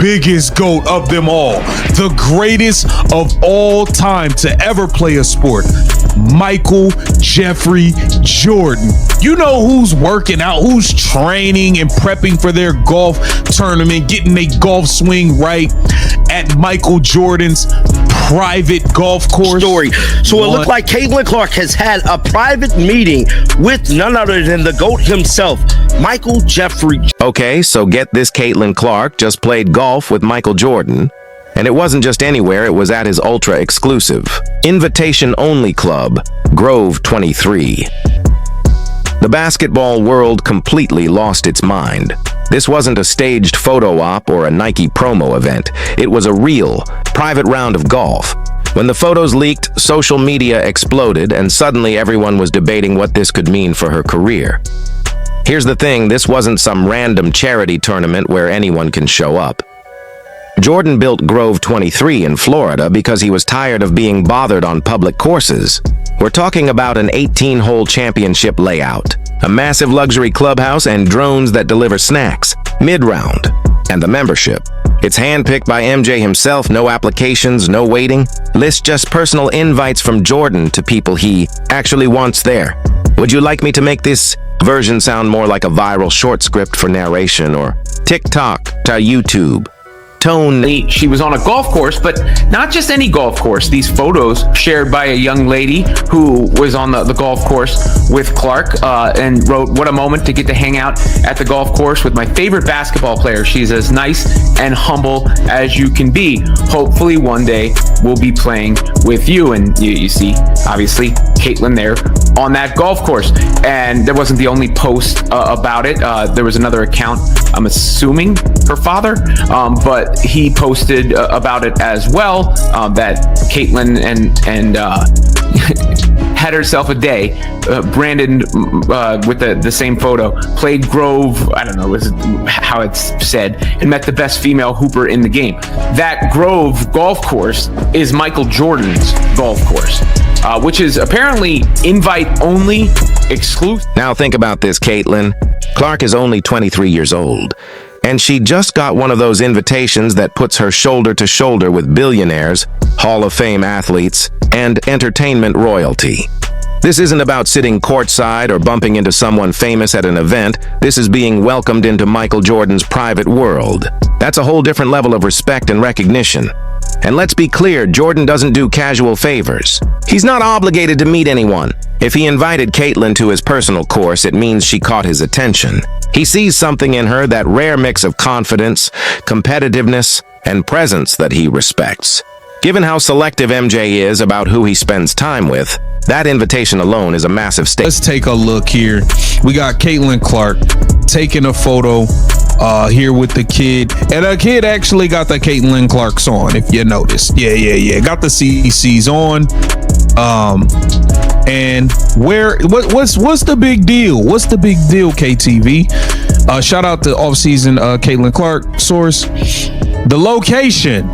biggest GOAT of them all, the greatest of all time to ever play a sport, Michael Jeffrey Jordan. You know who's working out, who's training and prepping for their golf tournament, getting a golf swing right at Michael Jordan's private golf course. So it looked like Caitlin Clark has had a private meeting with none other than the GOAT himself, Michael Jeffrey. Okay, so get this, Caitlin Clark just played golf with Michael Jordan. And it wasn't just anywhere, it was at his ultra-exclusive, invitation-only club, Grove 23. The basketball world completely lost its mind. This wasn't a staged photo op or a Nike promo event. It was a real, private round of golf. When the photos leaked, social media exploded, and suddenly everyone was debating what this could mean for her career. Here's the thing, this wasn't some random charity tournament where anyone can show up. Jordan built Grove 23 in Florida because he was tired of being bothered on public courses. We're talking about an 18-hole championship layout, a massive luxury clubhouse, and drones that deliver snacks, mid-round, and the membership. It's handpicked by MJ himself, no applications, no waiting. List just personal invites from Jordan to people he actually wants there. Would you like me to make this version sound more like a viral short script for narration, or TikTok to YouTube? She was on a golf course, but not just any golf course. These photos shared by a young lady who was on the golf course with Clark and wrote, "What a moment to get to hang out at the golf course with my favorite basketball player. She's as nice and humble as you can be. Hopefully one day we'll be playing with you." And you see, obviously, Caitlin there on that golf course. And that wasn't the only post about it. There was another account, I'm assuming her father, but he posted about it as well, that Caitlin and had herself a day. Brandon, with the same photo, played Grove, I don't know how it's said, and met the best female hooper in the game. That Grove golf course is Michael Jordan's golf course, which is apparently invite-only, exclusive. Now think about this, Caitlin. Clark is only 23 years old. And she just got one of those invitations that puts her shoulder to shoulder with billionaires, Hall of Fame athletes, and entertainment royalty. This isn't about sitting courtside or bumping into someone famous at an event. This is being welcomed into Michael Jordan's private world. That's a whole different level of respect and recognition. And let's be clear, Jordan doesn't do casual favors. He's not obligated to meet anyone. If he invited Caitlin to his personal course, it means she caught his attention. He sees something in her, that rare mix of confidence, competitiveness, and presence that he respects. Given how selective MJ is about who he spends time with, that invitation alone is a massive step. Let's take a look here. We got Caitlin Clark taking a photo here with the kid, and the kid actually got the Caitlin Clark's on, if you noticed. Yeah, got the CC's on. And what's the big deal? What's the big deal, KTV? Shout out to offseason Caitlin Clark source. The location,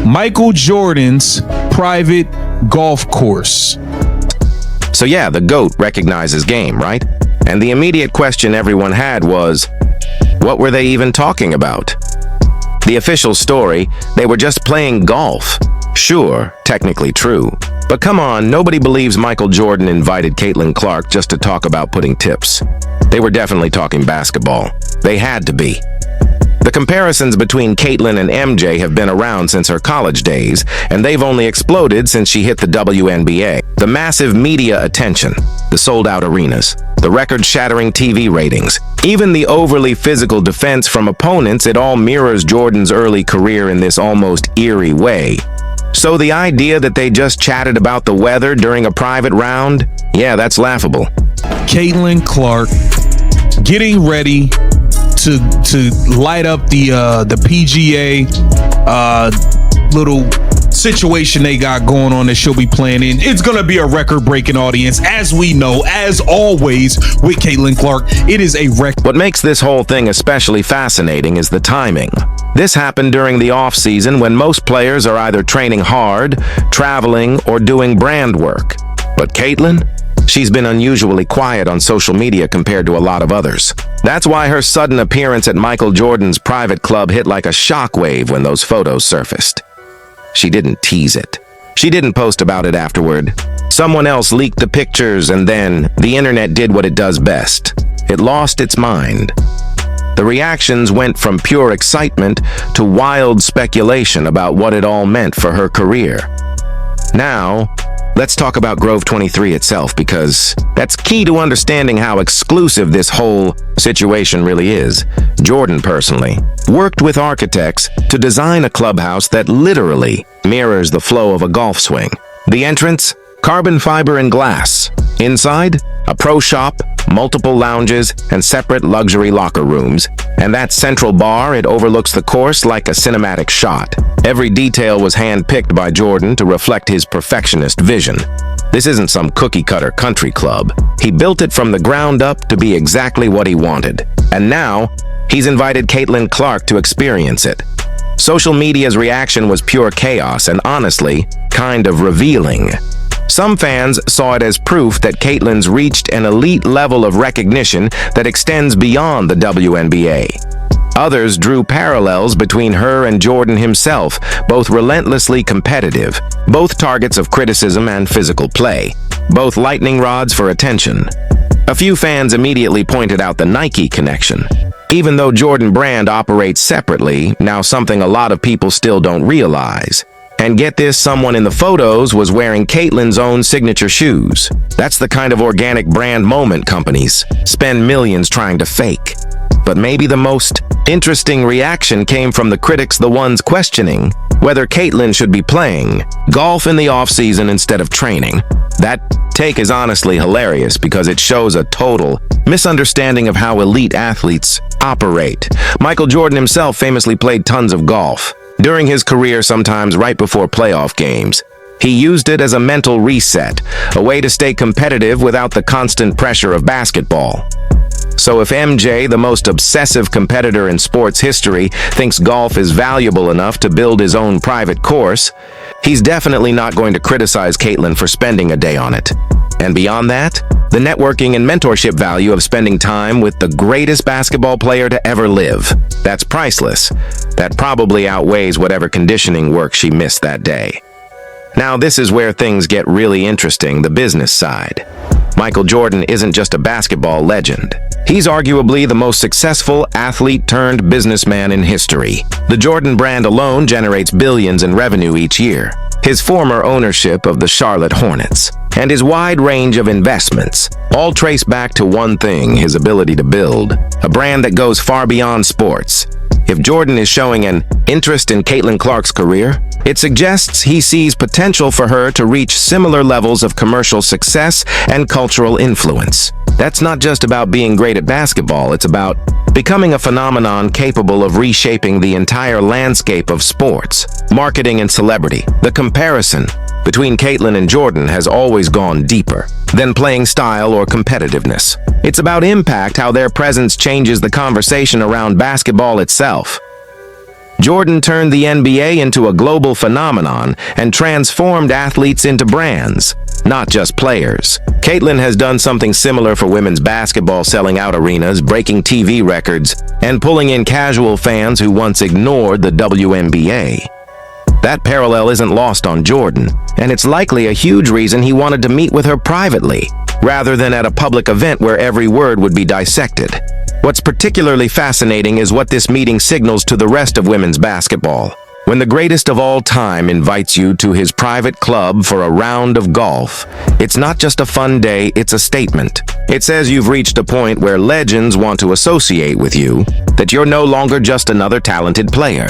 Michael Jordan's private golf course. So yeah, the GOAT recognizes game, right? And the immediate question everyone had was, what were they even talking about? The official story, they were just playing golf. Sure, technically true. But come on, nobody believes Michael Jordan invited Caitlin Clark just to talk about putting tips. They were definitely talking basketball. They had to be. The comparisons between Caitlin and MJ have been around since her college days, and they've only exploded since she hit the WNBA. The massive media attention, the sold-out arenas, the record-shattering TV ratings, even the overly physical defense from opponents, it all mirrors Jordan's early career in this almost eerie way. So the idea that they just chatted about the weather during a private round, yeah, that's laughable. Caitlin Clark getting ready to light up the PGA little situation they got going on that she'll be playing in. It's gonna be a record-breaking audience, as we know, as always with Caitlin Clark. It is a record. What makes this whole thing especially fascinating is the timing. This happened during the off-season when most players are either training hard, traveling, or doing brand work. But Caitlin, She's been unusually quiet on social media compared to a lot of others. That's why her sudden appearance at Michael Jordan's private club hit like a shockwave when those photos surfaced. She didn't tease it. She didn't post about it afterward. Someone else leaked the pictures, and then the internet did what it does best. It lost its mind. The reactions went from pure excitement to wild speculation about what it all meant for her career. Now, let's talk about Grove 23 itself, because that's key to understanding how exclusive this whole situation really is. Jordan personally worked with architects to design a clubhouse that literally mirrors the flow of a golf swing. The entrance, carbon fiber and glass. Inside, a pro shop, multiple lounges, and separate luxury locker rooms. And that central bar, it overlooks the course like a cinematic shot. Every detail was hand-picked by Jordan to reflect his perfectionist vision. This isn't some cookie-cutter country club. He built it from the ground up to be exactly what he wanted. And now, he's invited Caitlin Clark to experience it. Social media's reaction was pure chaos and honestly, kind of revealing. Some fans saw it as proof that Caitlin's reached an elite level of recognition that extends beyond the WNBA. Others drew parallels between her and Jordan himself, both relentlessly competitive, both targets of criticism and physical play, both lightning rods for attention. A few fans immediately pointed out the Nike connection. Even though Jordan Brand operates separately, now something a lot of people still don't realize. And get this, someone in the photos was wearing Caitlin's own signature shoes. That's the kind of organic brand moment companies spend millions trying to fake. But maybe the most interesting reaction came from the critics, the ones questioning whether Caitlin should be playing golf in the off-season instead of training. That take is honestly hilarious because it shows a total misunderstanding of how elite athletes operate. Michael Jordan himself famously played tons of golf. During his career, sometimes right before playoff games, he used it as a mental reset, a way to stay competitive without the constant pressure of basketball. So if MJ, the most obsessive competitor in sports history, thinks golf is valuable enough to build his own private course, he's definitely not going to criticize Caitlin for spending a day on it. And beyond that, the networking and mentorship value of spending time with the greatest basketball player to ever live. That's priceless. That probably outweighs whatever conditioning work she missed that day. Now, this is where things get really interesting, the business side. Michael Jordan isn't just a basketball legend. He's arguably the most successful athlete-turned-businessman in history. The Jordan brand alone generates billions in revenue each year. His former ownership of the Charlotte Hornets, and his wide range of investments, all trace back to one thing: his ability to build a brand that goes far beyond sports. If Jordan is showing an interest in Caitlin Clark's career, it suggests he sees potential for her to reach similar levels of commercial success and cultural influence. That's not just about being great at basketball, it's about becoming a phenomenon capable of reshaping the entire landscape of sports, marketing, and celebrity. The comparison between Caitlin and Jordan has always gone deeper than playing style or competitiveness. It's about impact, how their presence changes the conversation around basketball itself. Jordan turned the NBA into a global phenomenon and transformed athletes into brands, not just players. Caitlin has done something similar for women's basketball, selling out arenas, breaking TV records, and pulling in casual fans who once ignored the WNBA. That parallel isn't lost on Jordan, and it's likely a huge reason he wanted to meet with her privately, rather than at a public event where every word would be dissected. What's particularly fascinating is what this meeting signals to the rest of women's basketball. When the greatest of all time invites you to his private club for a round of golf, it's not just a fun day, it's a statement. It says you've reached a point where legends want to associate with you, that you're no longer just another talented player,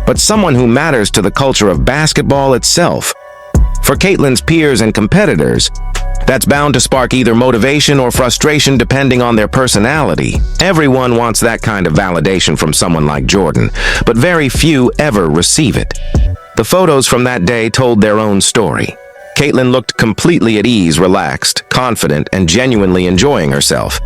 but someone who matters to the culture of basketball itself. For Caitlin's peers and competitors, that's bound to spark either motivation or frustration depending on their personality. Everyone wants that kind of validation from someone like Jordan, but very few ever receive it. The photos from that day told their own story. Caitlin looked completely at ease, relaxed, confident, and genuinely enjoying herself.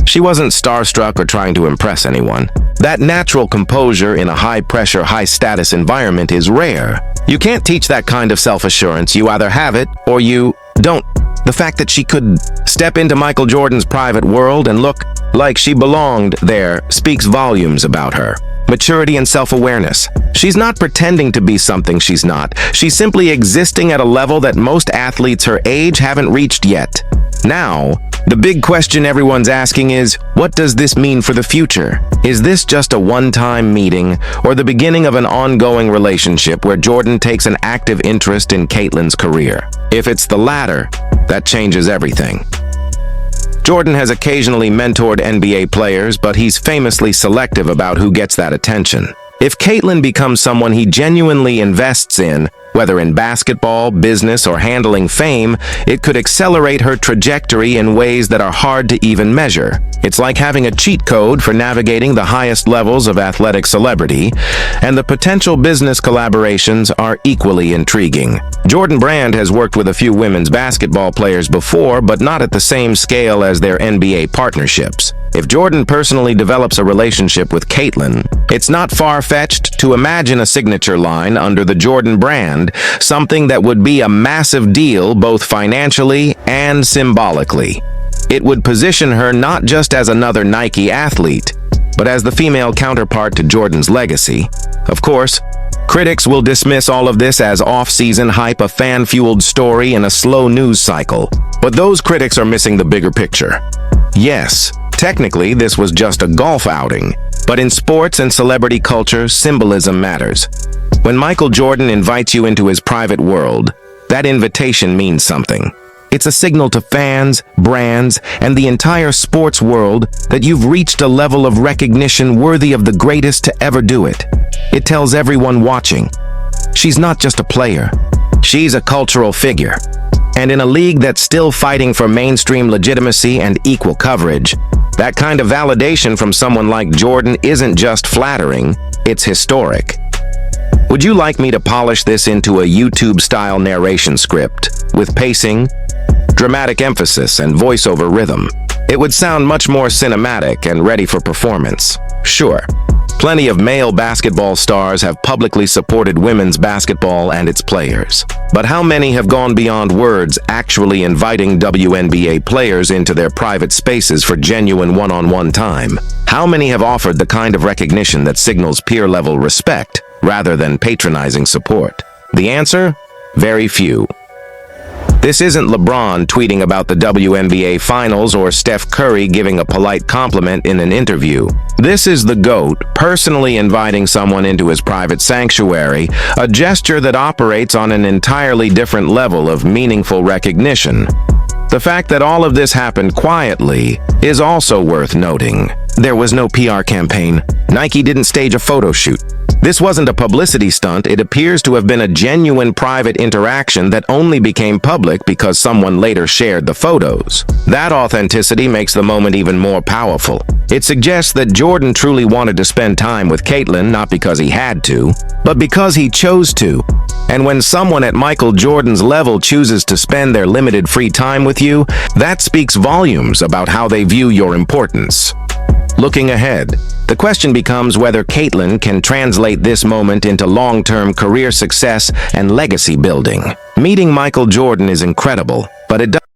She wasn't starstruck or trying to impress anyone. That natural composure in a high-pressure, high-status environment is rare. You can't teach that kind of self-assurance. You either have it or you don't. The fact that she could step into Michael Jordan's private world and look like she belonged there speaks volumes about her. Maturity and self-awareness. She's not pretending to be something she's not. She's simply existing at a level that most athletes her age haven't reached yet. Now, the big question everyone's asking is, what does this mean for the future? Is this just a one-time meeting, or the beginning of an ongoing relationship where Jordan takes an active interest in Caitlyn's career? If it's the latter, that changes everything. Jordan has occasionally mentored NBA players, but he's famously selective about who gets that attention. If Caitlyn becomes someone he genuinely invests in, whether in basketball, business, or handling fame, it could accelerate her trajectory in ways that are hard to even measure. It's like having a cheat code for navigating the highest levels of athletic celebrity, and the potential business collaborations are equally intriguing. Jordan Brand has worked with a few women's basketball players before, but not at the same scale as their NBA partnerships. If Jordan personally develops a relationship with Caitlyn, it's not far-fetched to imagine a signature line under the Jordan brand, something that would be a massive deal both financially and symbolically. It would position her not just as another Nike athlete, but as the female counterpart to Jordan's legacy. Of course, critics will dismiss all of this as off-season hype, a fan-fueled story in a slow news cycle. But those critics are missing the bigger picture. Yes, technically, this was just a golf outing, but in sports and celebrity culture, symbolism matters. When Michael Jordan invites you into his private world, that invitation means something. It's a signal to fans, brands, and the entire sports world that you've reached a level of recognition worthy of the greatest to ever do it. It tells everyone watching, she's not just a player, she's a cultural figure. And in a league that's still fighting for mainstream legitimacy and equal coverage, that kind of validation from someone like Jordan isn't just flattering, it's historic. Would you like me to polish this into a YouTube-style narration script with pacing, dramatic emphasis, and voiceover rhythm? It would sound much more cinematic and ready for performance. Sure, plenty of male basketball stars have publicly supported women's basketball and its players. But how many have gone beyond words, actually inviting WNBA players into their private spaces for genuine one-on-one time? How many have offered the kind of recognition that signals peer-level respect rather than patronizing support? The answer? Very few. This isn't LeBron tweeting about the WNBA Finals or Steph Curry giving a polite compliment in an interview. This is the GOAT personally inviting someone into his private sanctuary, a gesture that operates on an entirely different level of meaningful recognition. The fact that all of this happened quietly is also worth noting. There was no PR campaign. Nike didn't stage a photo shoot. This wasn't a publicity stunt. It appears to have been a genuine private interaction that only became public because someone later shared the photos. That authenticity makes the moment even more powerful. It suggests that Jordan truly wanted to spend time with Caitlyn not because he had to, but because he chose to. And when someone at Michael Jordan's level chooses to spend their limited free time with you, that speaks volumes about how they view your importance. Looking ahead, the question becomes whether Caitlyn can translate this moment into long-term career success and legacy building. Meeting Michael Jordan is incredible, but it doesn't